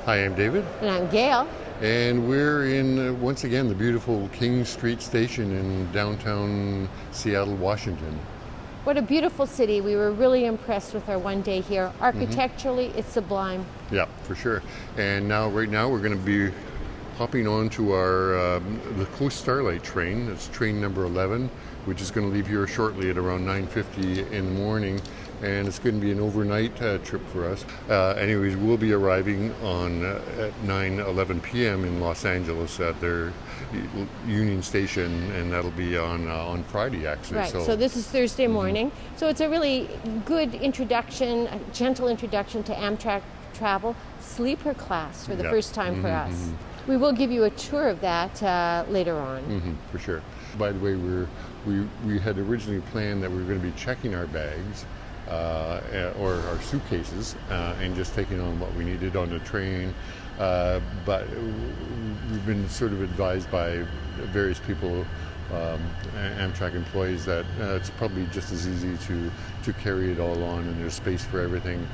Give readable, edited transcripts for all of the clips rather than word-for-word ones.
Hi, I'm David. And I'm Gail. And we're in, once again, the beautiful King Street Station in downtown Seattle, Washington. What a beautiful city. We were really impressed with our one day here. Architecturally, it's sublime. Yeah, for sure. And right now, we're going to be hopping on to the Coast Starlight train. It's train number 11, which is going to leave here shortly at around 9:50 in the morning. And it's going to be an overnight trip for us. Anyways, we'll be arriving at 9:11 p.m. in Los Angeles at their Union Station, and that'll be on Friday, actually. Right, so this is Thursday morning. So it's a really good introduction, a gentle introduction to Amtrak travel, sleeper class for the first time for us. We will give you a tour of that later on. For sure. By the way, we had originally planned that we were going to be checking our bags or our suitcases and just taking on what we needed on the train. But we've been sort of advised by various people, Amtrak employees, that it's probably just as easy to carry it all on, and there's space for everything.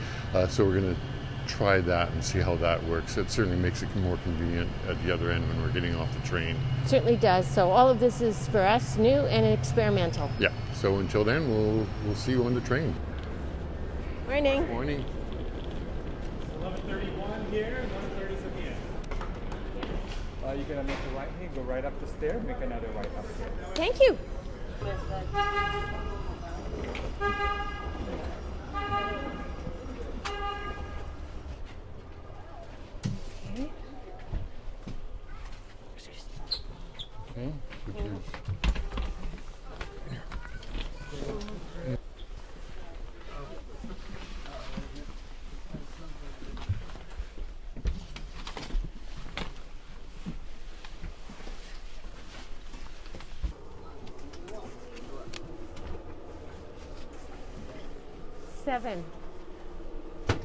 So we're going to try that and see how that works. It certainly makes it more convenient at the other end when we're getting off the train. It certainly does. So all of this is for us new and experimental. Yeah. So until then, we'll see you on the train. Morning. Morning. 11:31 here, 1:30 at the end. You're gonna make a right hand, go right up the stair, make another right up there. Thank you. Okay. Seven. There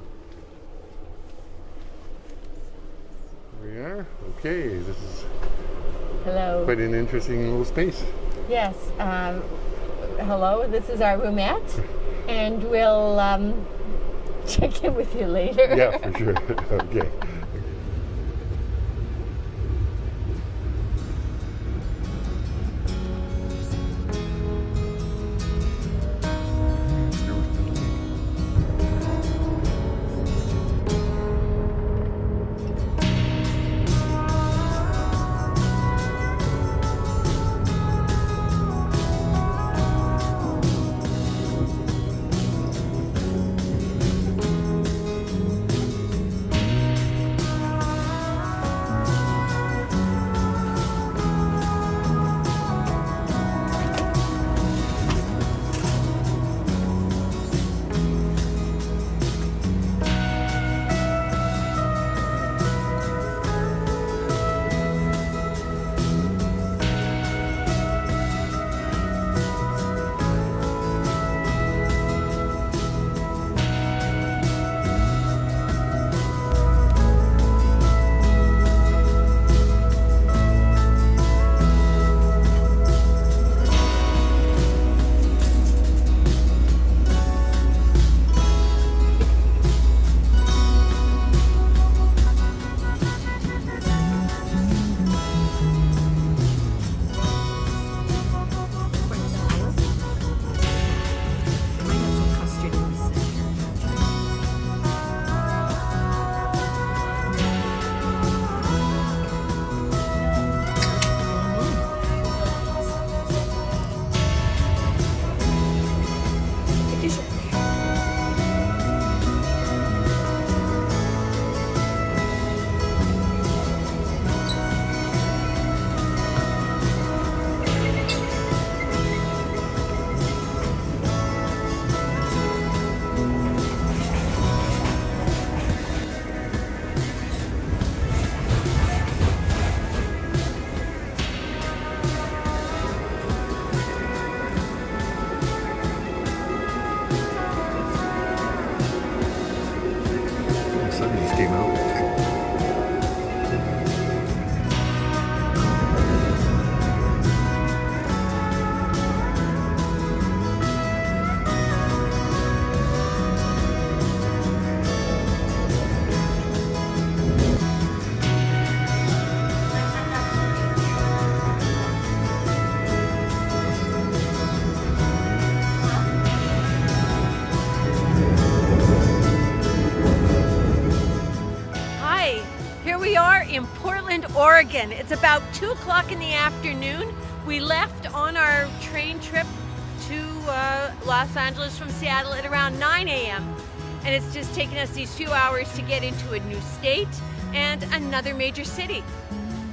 we are. Okay, this is Hello. quite an interesting little space. Yes. Hello. This is our roomette, and we'll check in with you later. Yeah, for sure. Okay. in Portland, Oregon. It's about 2 o'clock in the afternoon. We left on our train trip to Los Angeles from Seattle at around 9 a.m. And it's just taken us these few hours to get into a new state and another major city.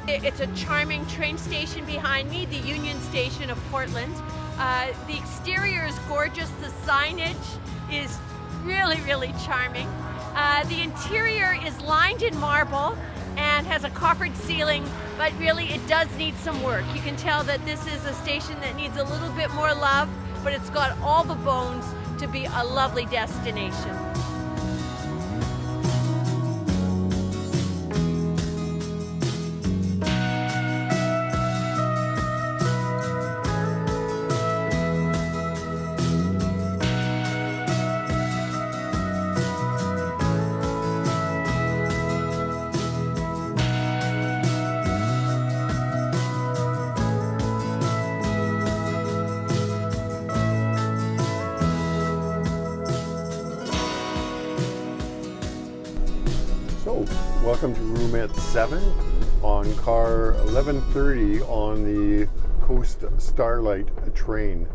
It's a charming train station behind me, the Union Station of Portland. The exterior is gorgeous. The signage is really, really charming. The interior is lined in marble and has a coppered ceiling, but really it does need some work. You can tell that this is a station that needs a little bit more love, but it's got all the bones to be a lovely destination. So, welcome to roomette 7 on car 1130 on the Coast Starlight train,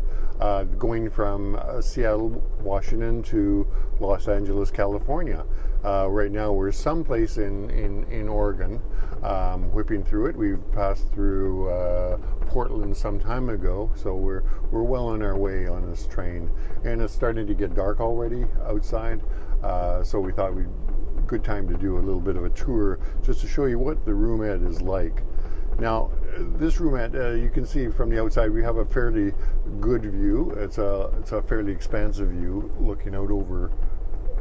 going from Seattle, Washington to Los Angeles, California. Right now we're someplace in Oregon, whipping through it. We've passed through Portland some time ago, so we're well on our way on this train. And it's starting to get dark already outside, so we thought we'd good time to do a little bit of a tour just to show you what the roomette is like. Now, this roomette, you can see from the outside, we have a fairly good view. It's a fairly expansive view looking out over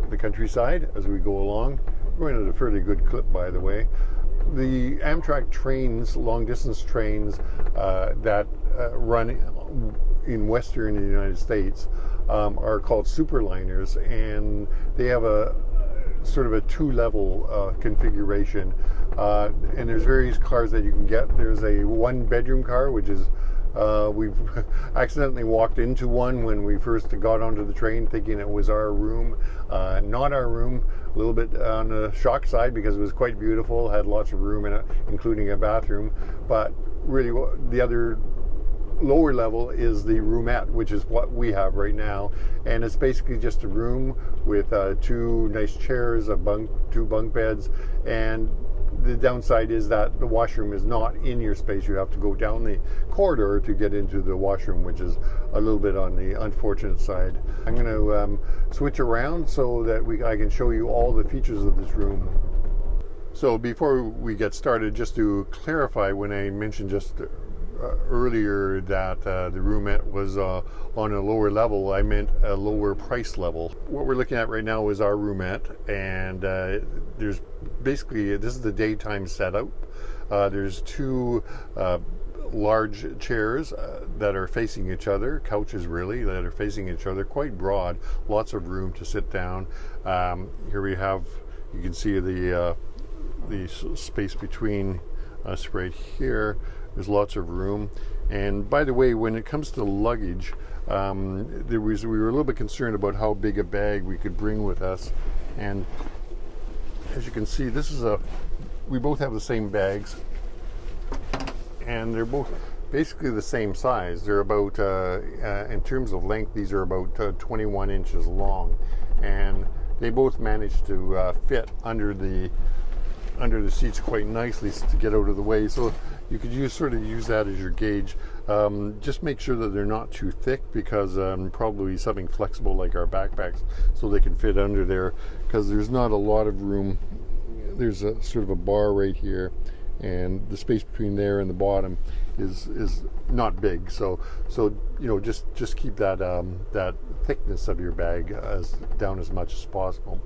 the countryside as we go along. We're going at a fairly good clip, by the way. The Amtrak trains, long distance trains that run in western United States are called superliners, and they have a sort of a 2-level configuration, and there's various cars that you can get. There's a 1-bedroom car, which is we've accidentally walked into one when we first got onto the train thinking it was our room. Not our room. A little bit on the shock side because it was quite beautiful, had lots of room in it, including a bathroom. But really the other lower level is the roomette, which is what we have right now, and it's basically just a room with 2 nice chairs, two bunk beds, and the downside is that the washroom is not in your space. You have to go down the corridor to get into the washroom, which is a little bit on the unfortunate side. I'm going to switch around so that I can show you all the features of this room. So before we get started, just to clarify, when I mentioned just earlier that the roomette was on a lower level, I meant a lower price level. What we're looking at right now is our roomette, and there's basically, this is the daytime setup. There's 2 large chairs that are facing each other, couches really, that are facing each other, quite broad, lots of room to sit down. Here we have, you can see the space between us right here. There's lots of room. And by the way, when it comes to luggage, we were a little bit concerned about how big a bag we could bring with us. And as you can see, we both have the same bags, and they're both basically the same size. They're about, in terms of length, these are about 21 inches long, and they both manage to fit under the seats quite nicely to get out of the way. So you could sort of use that as your gauge. Just make sure that they're not too thick, because probably something flexible like our backpacks, so they can fit under there, because there's not a lot of room. There's a sort of a bar right here, and the space between there and the bottom is not big. So just keep that thickness of your bag down as much as possible.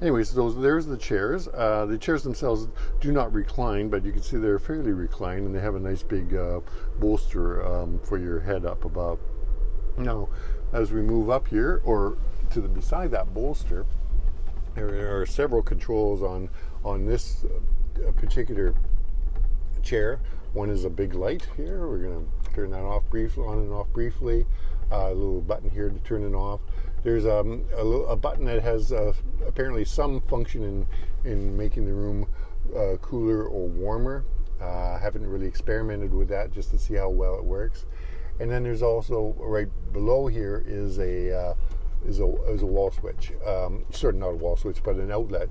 Anyways, there's the chairs. The chairs themselves do not recline, but you can see they're fairly reclined, and they have a nice big bolster for your head up above. Now, as we move up here, or to the beside that bolster, there are several controls on this particular chair. One is a big light here. We're going to turn that on and off briefly. A little button here to turn it off. there's a button that has apparently some function in making the room cooler or warmer. I haven't really experimented with that just to see how well it works. And then there's also right below here is a wall switch, sort of not a wall switch, but an outlet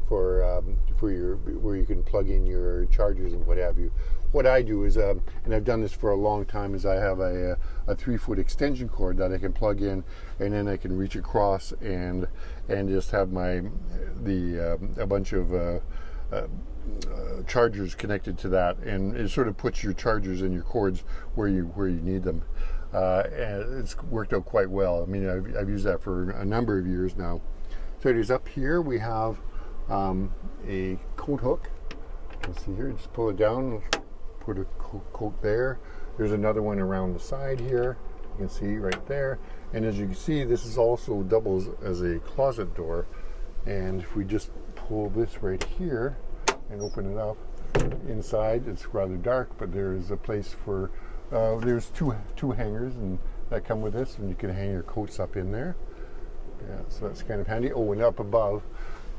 for your where you can plug in your chargers and what have you. What I do is, and I've done this for a long time, is I have a 3-foot extension cord that I can plug in, and then I can reach across and just have a bunch of chargers connected to that, and it sort of puts your chargers and your cords where you need them. And it's worked out quite well. I mean, I've used that for a number of years now. So there's up here we have a coat hook. You can see here, just pull it down, put a coat there. There's another one around the side here. You can see right there. And as you can see, this is also doubles as a closet door. And if we just pull this right here and open it up, inside it's rather dark, but there is a place for there's two hangers and that come with this, and you can hang your coats up in there. Yeah, so that's kind of handy. Oh, and up above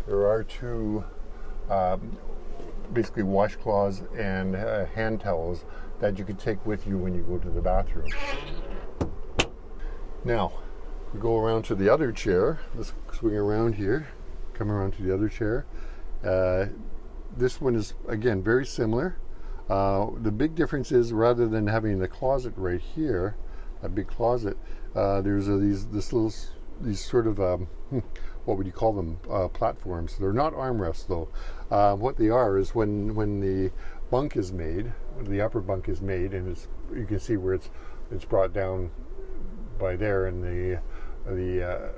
there are two basically washcloths and hand towels that you can take with you when you go to the bathroom. Now we go around to the other chair. Let's swing around here, come around to the other chair. This one is, again, very similar. The big difference is, rather than having the closet right here, a big closet, there's these sort of what would you call them? Platforms. They're not armrests though. What they are is when the bunk is made, the upper bunk is made, and you can see where it's brought down by there, and the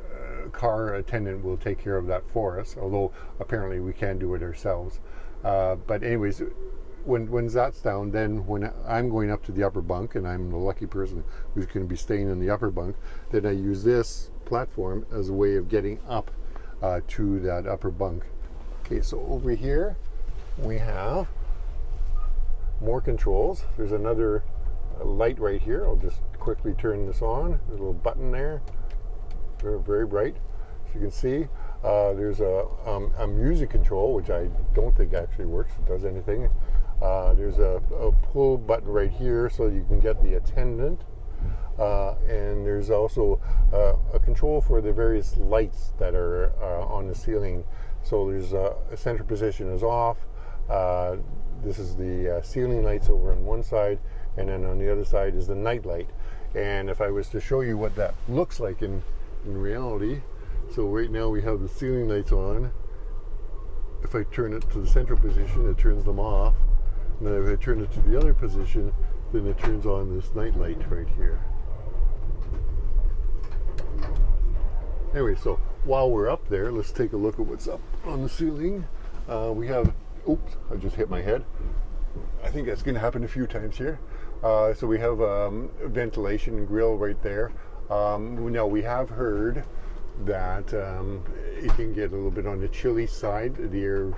car attendant will take care of that for us. Although apparently we can do it ourselves. But anyways, when that's down, then when I'm going up to the upper bunk, and I'm the lucky person who's going to be staying in the upper bunk, then I use this platform as a way of getting up to that upper bunk. Okay, so over here we have more controls. There's another light right here. I'll just quickly turn this on. There's a little button there. Very, very bright. As you can see, there's a music control, which I don't think actually works. It does anything. There's a pull button right here so you can get the attendant. And there's also a control for the various lights that are on the ceiling. So there's a center position is off. This is the ceiling lights over on one side, and then on the other side is the night light. And if I was to show you what that looks like in reality, so right now we have the ceiling lights on. If I turn it to the central position, it turns them off. And then if I turn it to the other position, then it turns on this night light right here. Anyway, so while we're up there, let's take a look at what's up on the ceiling. We have, oops, I just hit my head. I think that's going to happen a few times here. So we have a ventilation grill right there. Now we have heard that it can get a little bit on the chilly side. The air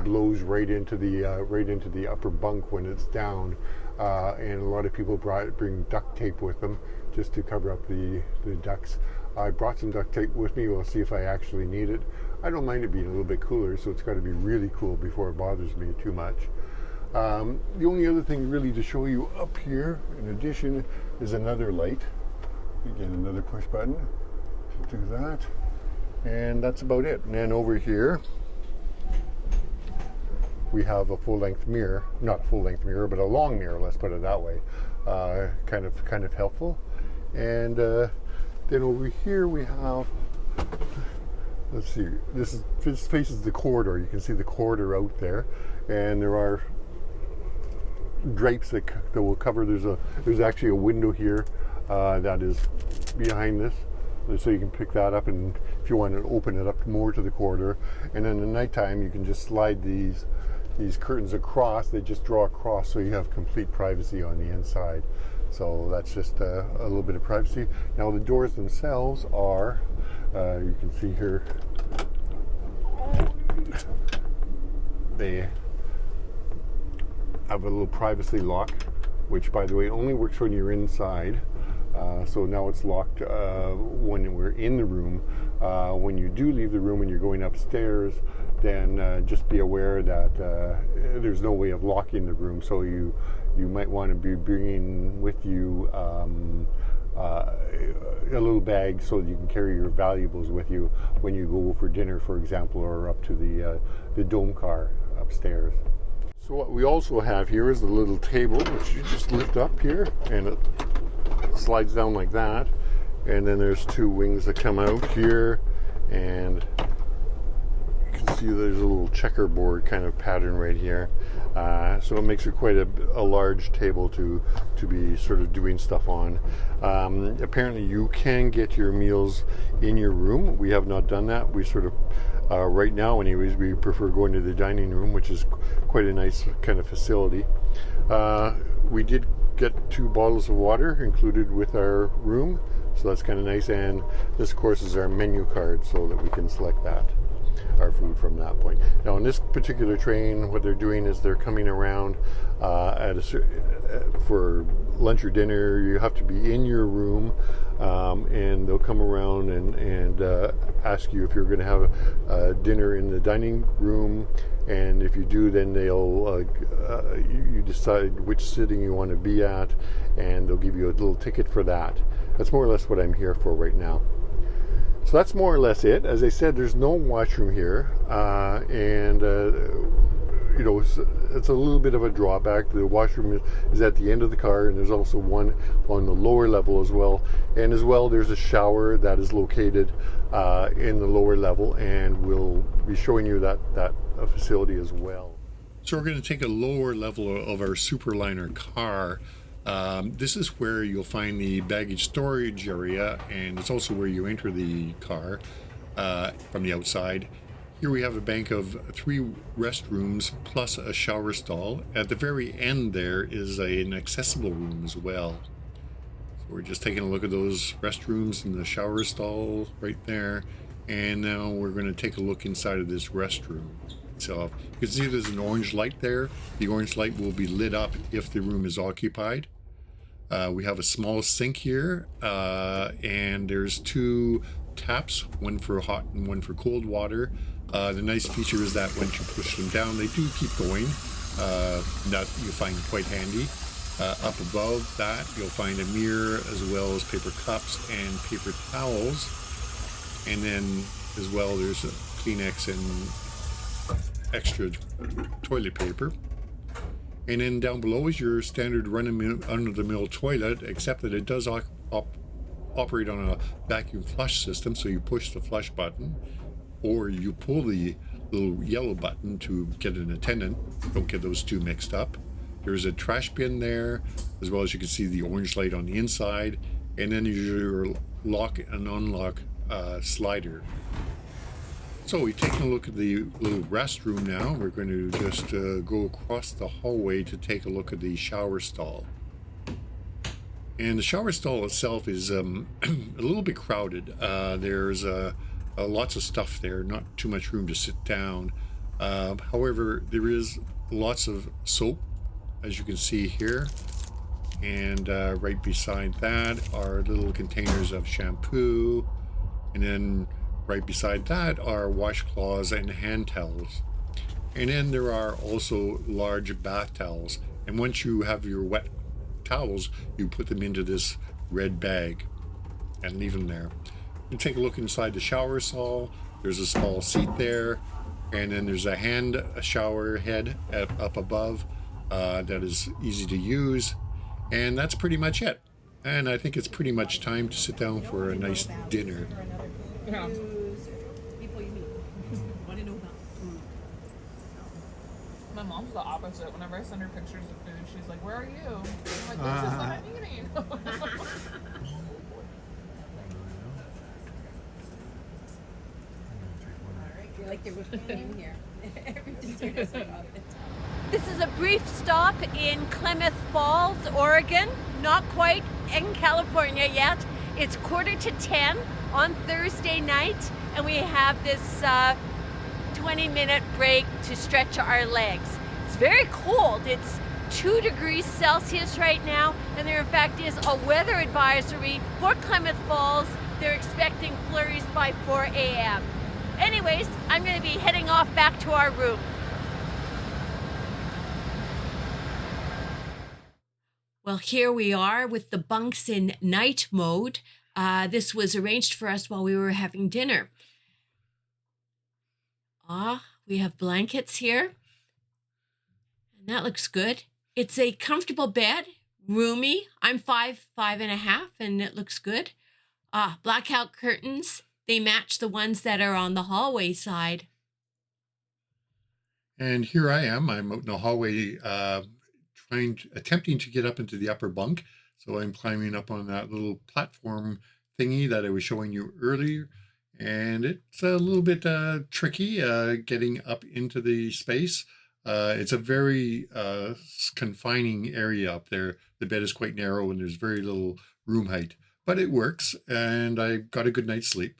blows right into the upper bunk when it's down, and a lot of people bring duct tape with them just to cover up the ducts. I brought some duct tape with me. We'll see if I actually need it. I don't mind it being a little bit cooler, so it's got to be really cool before it bothers me too much. The only other thing really to show you up here, in addition, is another light. Again, another push button to do that. And that's about it. And then over here, we have a full-length mirror. Not a full-length mirror, but a long mirror, let's put it that way. Kind of helpful. And then over here we have, let's see, this faces the corridor. You can see the corridor out there, and there are drapes that will cover. There's actually a window here that is behind this, so you can pick that up, and if you want to open it up more to the corridor. And then at nighttime you can just slide these curtains across. They just draw across, so you have complete privacy on the inside. So that's just a little bit of privacy. Now the doors themselves are, you can see here, they have a little privacy lock, which, by the way, only works when you're inside. So now it's locked when we're in the room. When you do leave the room and you're going upstairs, then just be aware that there's no way of locking the room. So you might want to be bringing with you a little bag so that you can carry your valuables with you when you go for dinner, for example, or up to the dome car upstairs. So what we also have here is the little table, which you just lift up here, and it slides down like that. And then there's two wings that come out here, and you can see there's a little checkerboard kind of pattern right here. So it makes it quite a large table to be sort of doing stuff on. Apparently you can get your meals in your room. We have not done that. We sort of, right now anyways, we prefer going to the dining room, which is quite a nice kind of facility. We did get 2 bottles of water included with our room, so that's kind of nice. And this, of course, is our menu card so that we can select our food from that point. Now, on this particular train, what they're doing is they're coming around for lunch or dinner. You have to be in your room, and they'll come around and ask you if you're going to have dinner in the dining room. And if you do, then they'll you decide which sitting you want to be at, and they'll give you a little ticket for that. That's more or less what I'm here for right now. So that's more or less it. As I said, there's no washroom here, and you know, it's a little bit of a drawback. The washroom is at the end of the car, and there's also one on the lower level as well. And as well, there's a shower that is located in the lower level, and we'll be showing you that facility as well. So we're going to take a lower level of our Superliner car. This is where you'll find the baggage storage area, and it's also where you enter the car from the outside. Here we have a bank of 3 restrooms plus a shower stall. At the very end there is an accessible room as well. So we're just taking a look at those restrooms and the shower stall right there. And now we're going to take a look inside of this restroom itself. You can see there's an orange light there. The orange light will be lit up if the room is occupied. We have a small sink here, and there's 2 taps, one for hot and one for cold water. The nice feature is that once you push them down, they do keep going. That you find quite handy. Up above that, you'll find a mirror as well as paper cups and paper towels. And then as well, there's a Kleenex and extra toilet paper. And then down below is your standard run-of-the-mill toilet, except that it does operate on a vacuum flush system. So you push the flush button, or you pull the little yellow button to get an attendant. Don't get those two mixed up. There's a trash bin there, as well as you can see the orange light on the inside. And then there's your lock and unlock slider. So we've taken a look at the little restroom now. We're going to just go across the hallway to take a look at the shower stall. And the shower stall itself is a little bit crowded. There's lots of stuff there, not too much room to sit down. However, there is lots of soap, as you can see here. And right beside that are little containers of shampoo. And then right beside that are washcloths and hand towels. And then there are also large bath towels. And once you have your wet towels, you put them into this red bag and leave them there. You take a look inside the shower stall. There's a small seat there. And then there's a shower head up above that is easy to use. And that's pretty much it. And I think it's pretty much time to sit down for a nice dinner. Yeah. People you meet. Want to know about food. My mom's the opposite. Whenever I send her pictures of food, she's like, "Where are you?" I'm like, "This is what I'm eating." I feel like there was in here. Everything's here. This is a brief stop in Klamath Falls, Oregon. Not quite in California yet. It's 9:45 on Thursday night, and we have this 20-minute break to stretch our legs. It's very cold. It's 2 degrees Celsius right now, and there in fact is a weather advisory for Klamath Falls. They're expecting flurries by 4 a.m. Anyways, I'm going to be heading off back to our room. Well, here we are with the bunks in night mode. This was arranged for us while we were having dinner. We have blankets here. And that looks good. It's a comfortable bed, roomy. I'm 5'5.5", and it looks good. Blackout curtains. They match the ones that are on the hallway side. And here I am. I'm out in the hallway attempting to get up into the upper bunk. So I'm climbing up on that little platform thingy that I was showing you earlier. And it's a little bit tricky getting up into the space. It's a very confining area up there. The bed is quite narrow and there's very little room height. But it works, and I got a good night's sleep.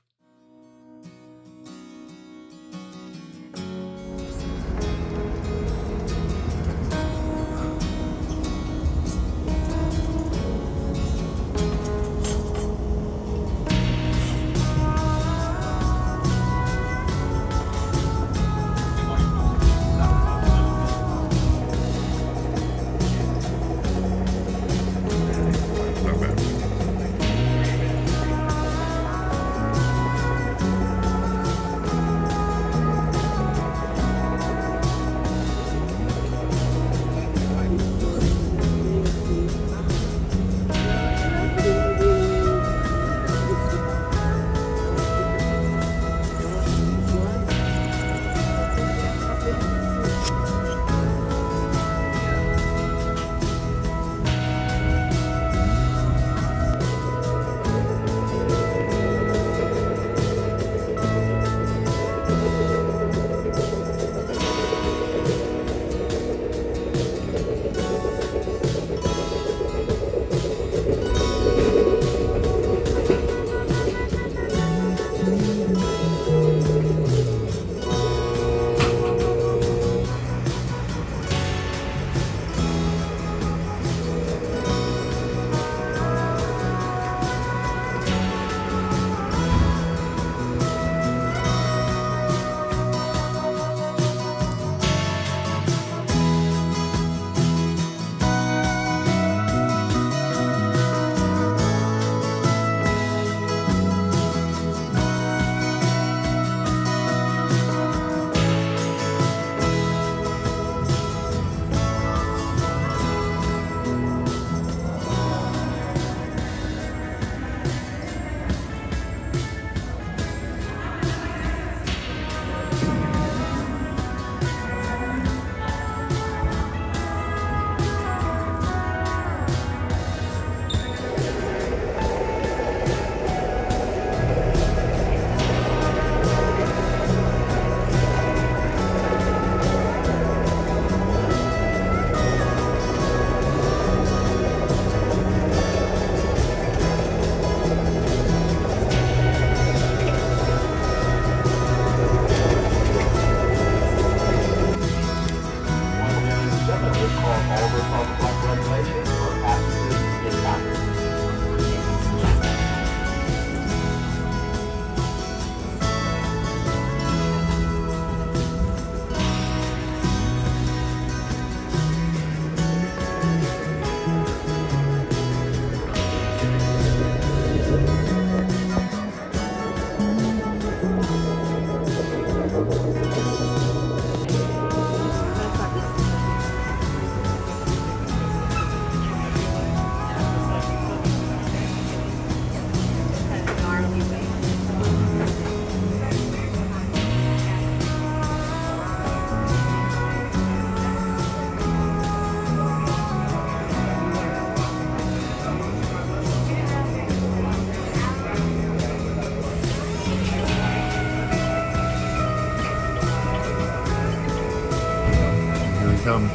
come.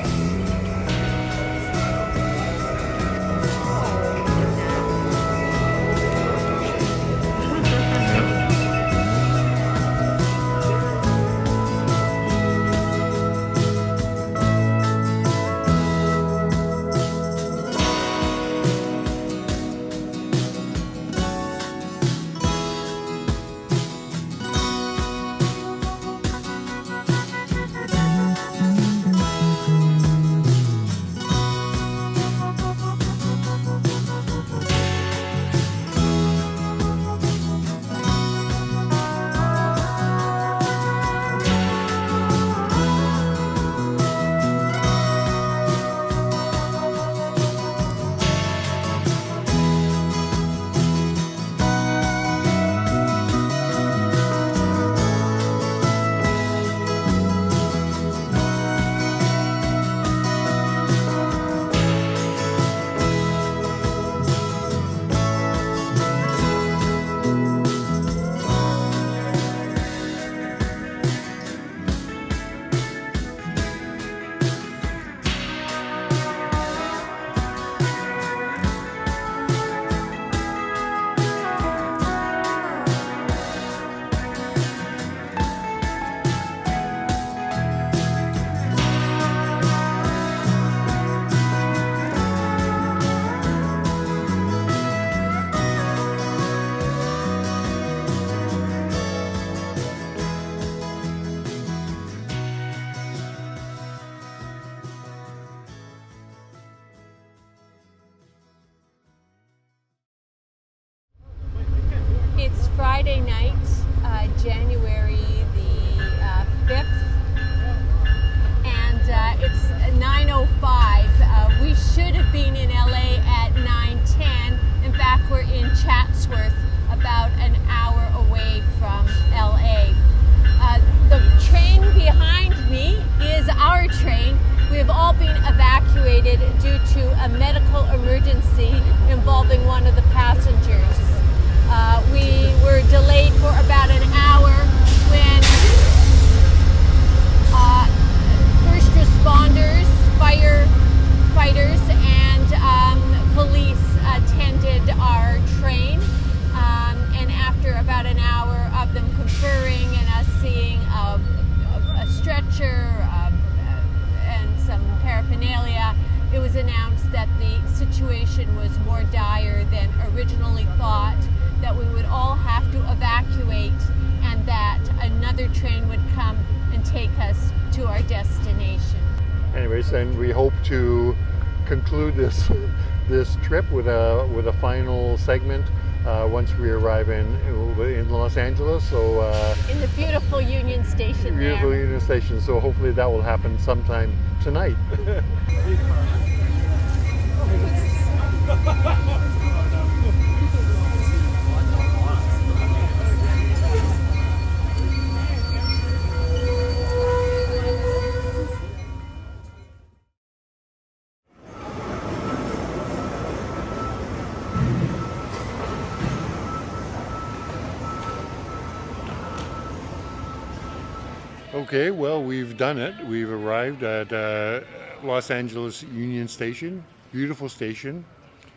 Friday night, January the 5th, and it's 9:05. We should have been in LA at 9:10. In fact, we're in Chatsworth, about an hour away from LA. The train behind me is our train. We have all been evacuated due to a medical emergency involving one of the passengers. We were delayed for about an hour when first responders, firefighters, and police attended our train. And after about an hour of them conferring and us seeing a stretcher and some paraphernalia, it was announced that the situation was more dire than originally thought, that we would all have to evacuate, and that another train would come and take us to our destination. Anyways, and we hope to conclude this trip with a final segment once we arrive in Los Angeles. So In the beautiful Union Station beautiful there. Union Station. So hopefully that will happen sometime tonight. Okay, well, we've done it. We've arrived at Los Angeles Union Station. Beautiful station.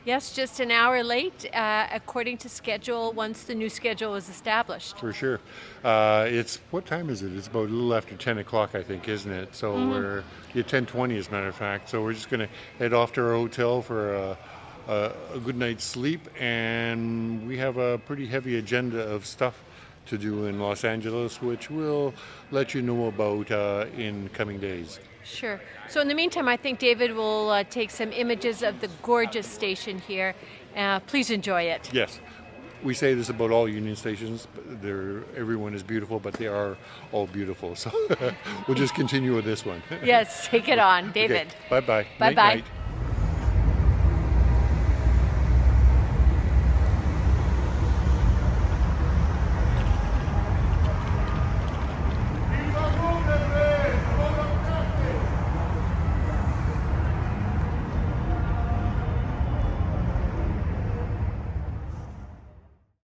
Yes, just an hour late, according to schedule, once the new schedule was established. For sure. What time is it? It's about a little after 10 o'clock, I think, isn't it? So we're 10:20 as a matter of fact. So we're just going to head off to our hotel for a good night's sleep. And we have a pretty heavy agenda of stuff to do in Los Angeles, which we'll let you know about in coming days. Sure. So in the meantime, I think David will take some images of the gorgeous station here. Please enjoy it. Yes. We say this about all Union stations. Everyone is beautiful, but they are all beautiful. So we'll just continue with this one. Yes, take it on, David. Okay. Bye-bye. Bye-bye. Night-night.